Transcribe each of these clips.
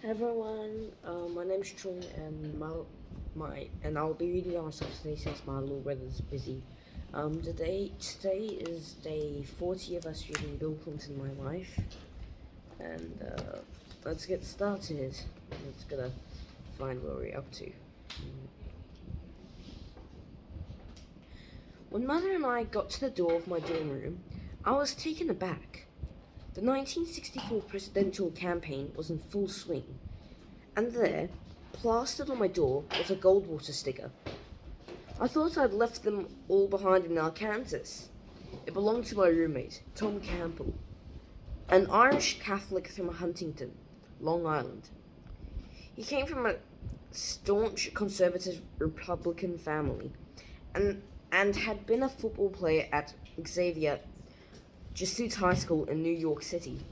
Hey everyone, my name's Trung and my I'll be reading by myself today since my little brother's busy. Today is day 40 of us reading Bill Clinton, My Life, and let's get started. Let's gonna find where we're up to. When Mother and I got to the door of my dorm room, I was taken aback. The 1964 presidential campaign was in full swing, and there, plastered on my door, was a Goldwater sticker. I thought I'd left them all behind in Arkansas. It belonged to my roommate, Tom Campbell, an Irish Catholic from Huntington, Long Island. He came from a staunch conservative Republican family, and had been a football player at Xavier Jesuit High School in New York City.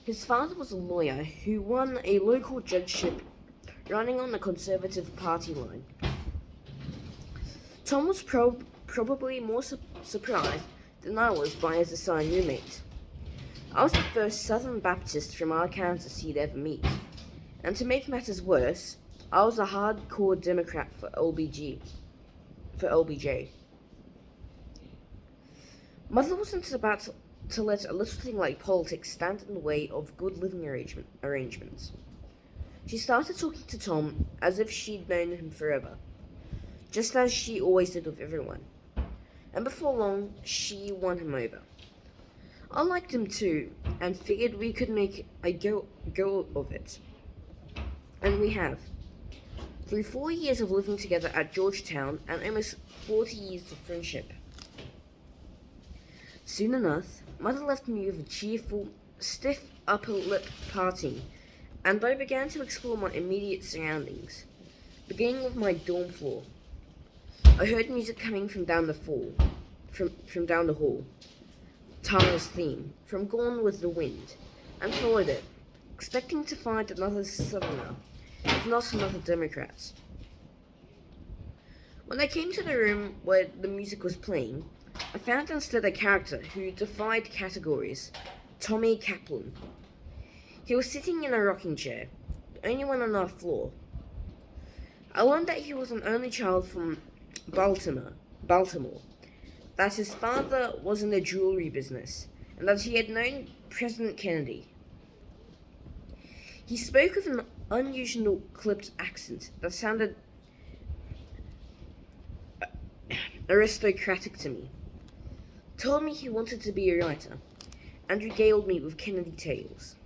His father was a lawyer who won a local judgeship running on the Conservative Party line. Tom was probably more surprised than I was by his assigned roommate. I was the first Southern Baptist from Arkansas he'd ever meet, and to make matters worse, I was a hardcore Democrat for LBJ. Mother wasn't about to let a little thing like politics stand in the way of good living arrangements. She started talking to Tom as if she'd known him forever, just as she always did with everyone. And before long, she won him over. I liked him too, and figured we could make a go of it. And we have. Through 4 years of living together at Georgetown and almost 40 years of friendship. Soon enough, Mother left me with a cheerful, stiff upper lip parting, and I began to explore my immediate surroundings, beginning with my dorm floor. I heard music coming from down the hall, Tara's theme, from Gone with the Wind, and followed it, expecting to find another Southerner, if not another Democrat. When I came to the room where the music was playing, I found instead a character who defied categories, Tommy Kaplan. He was sitting in a rocking chair, the only one on our floor. I learned that he was an only child from Baltimore, that his father was in the jewelry business, and that he had known President Kennedy. He spoke with an unusual clipped accent that sounded aristocratic to me. Told me he wanted to be a writer, and regaled me with Kennedy tales.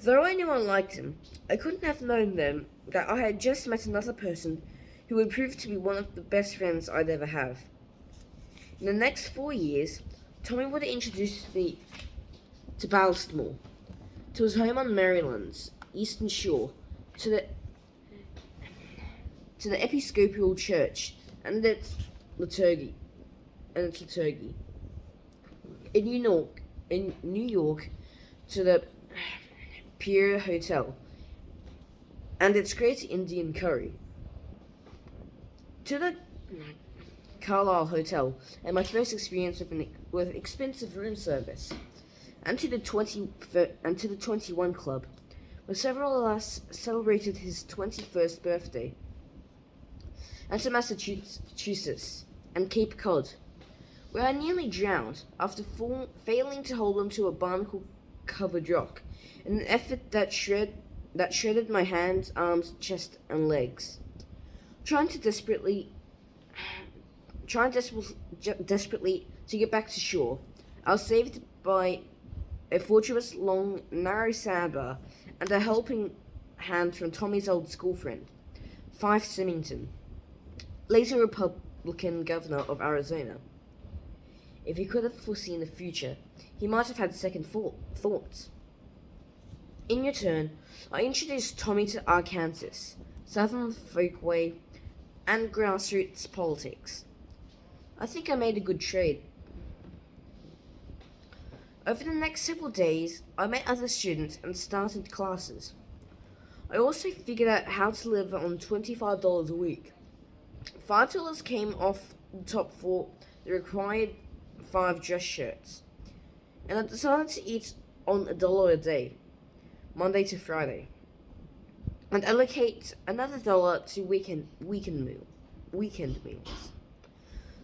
Though I knew I liked him, I couldn't have known then that I had just met another person who would prove to be one of the best friends I'd ever have. In the next 4 years, Tommy would introduce me to Baltimore, to his home on Maryland's Eastern Shore, to the Episcopal Church and its liturgy. In New York, to the Pierre Hotel and its great Indian curry, to the Carlisle Hotel and my first experience with expensive room service, and to the 21 Club, where several of us celebrated his 21st birthday, and to Massachusetts and Cape Cod, where I nearly drowned after failing to hold on to a barnacle-covered rock in an effort that shredded my hands, arms, chest, and legs. Trying desperately to get back to shore, I was saved by a fortuitous long, narrow sandbar and a helping hand from Tommy's old school friend, Fife Symington, later Republican governor of Arizona. If he could have foreseen the future, he might have had second thoughts. In return, I introduced Tommy to Arkansas, Southern folkway, and grassroots politics. I think I made a good trade. Over the next several days, I met other students and started classes. I also figured out how to live on $25 a week. $5 came off the top for the required 5 dress shirts, and I decided to eat on $1 a day. Monday to Friday, and allocate another dollar to weekend meals,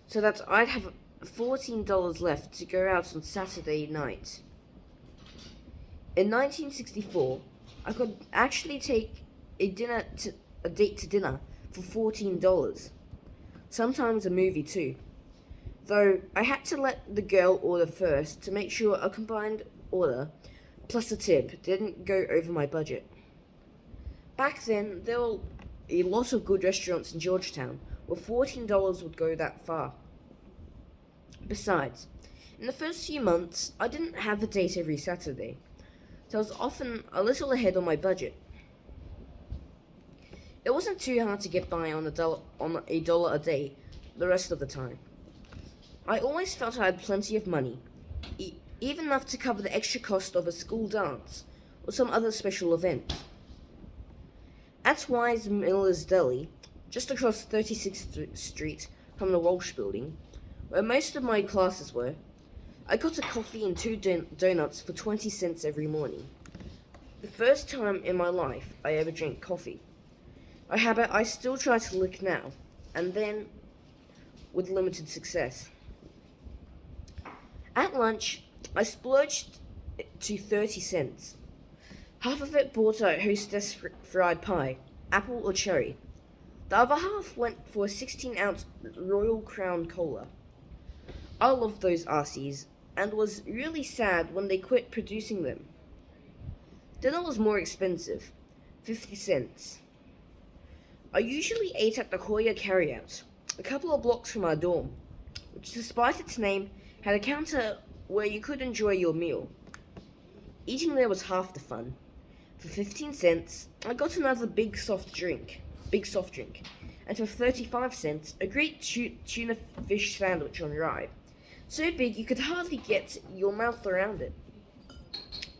so that I'd have $14 left to go out on Saturday night. In 1964, I could actually take a date to dinner for $14. Sometimes a movie too. Though I had to let the girl order first to make sure a combined order plus a tip didn't go over my budget. Back then, there were a lot of good restaurants in Georgetown where $14 would go that far. Besides, in the first few months, I didn't have a date every Saturday, so I was often a little ahead on my budget. It wasn't too hard to get by on a dollar a day the rest of the time. I always felt I had plenty of money, even enough to cover the extra cost of a school dance or some other special event. At Wise Miller's Deli, just across 36th Street from the Walsh Building, where most of my classes were, I got a coffee and two donuts for 20 cents every morning. The first time in my life I ever drank coffee. A habit I still try to lick now, and then with limited success. At lunch, I splurged to 30 cents. Half of it bought a Hostess fried pie, apple or cherry. The other half went for a 16-ounce Royal Crown Cola. I loved those RCs, and was really sad when they quit producing them. Dinner was more expensive, 50 cents. I usually ate at the Hoya Carryout, a couple of blocks from our dorm, which despite its name, had a counter where you could enjoy your meal. Eating there was half the fun. For 15 cents, I got another big soft drink, and for 35 cents, a great tuna fish sandwich on rye, so big you could hardly get your mouth around it.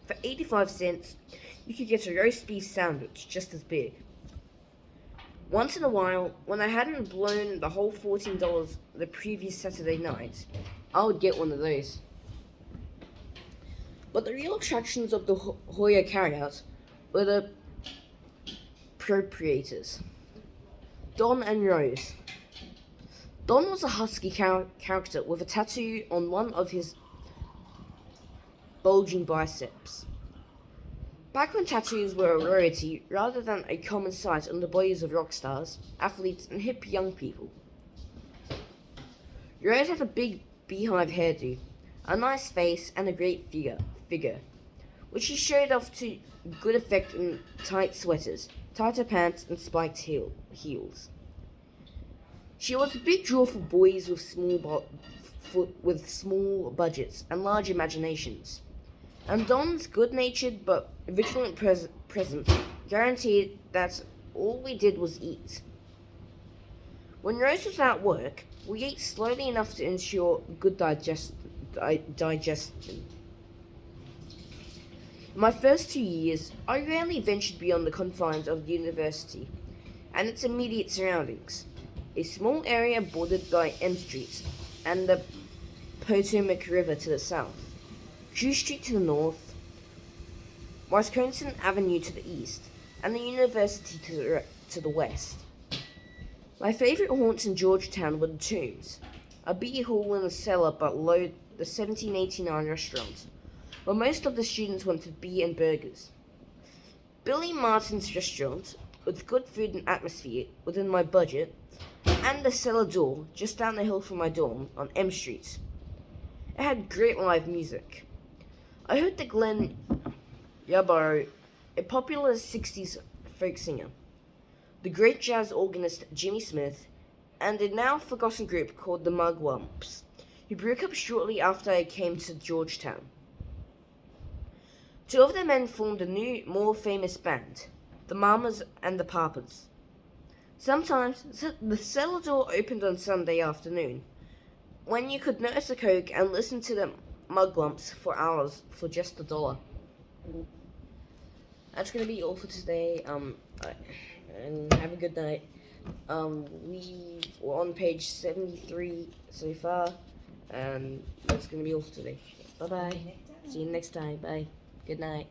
For 85 cents, you could get a roast beef sandwich just as big. Once in a while, when I hadn't blown the whole $14 the previous Saturday night, I would get one of those. But the real attractions of the Hoya Carryout were the proprietors, Don and Rose. Don was a husky character with a tattoo on one of his bulging biceps. Back when tattoos were a rarity rather than a common sight on the bodies of rock stars, athletes, and hip young people. Rose had a big beehive hairdo, a nice face, and a great figure, which she showed off to good effect in tight sweaters, tighter pants, and spiked heels. She was a big draw for boys with small budgets and large imaginations, and Don's good-natured but vigilant presence guaranteed that all we did was eat. When Rose was at work, we ate slowly enough to ensure good digestion. In my first 2 years, I rarely ventured beyond the confines of the university and its immediate surroundings, a small area bordered by M Street and the Potomac River to the south, Drew Street to the north, Wisconsin Avenue to the east, and the university to the west. My favorite haunts in Georgetown were the Tombs, a beer hall in the cellar below the 1789 restaurant, where most of the students went for beer and burgers. Billy Martin's restaurant, with good food and atmosphere within my budget, and the cellar door just down the hill from my dorm on M Street. It had great live music. I heard that Glenn Yarborough, a popular 60s folk singer, the great jazz organist Jimmy Smith, and a now forgotten group called the Mugwumps, who broke up shortly after I came to Georgetown. Two of the men formed a new, more famous band, the Mamas and the Papas. Sometimes the cellar door opened on Sunday afternoon, when you could nurse a Coke and listen to the Mugwumps for hours for just $1. That's gonna be all for today. And have a good night. We were on page 73 so far, and that's gonna be all for today. Bye bye. See you next time. Bye. Good night.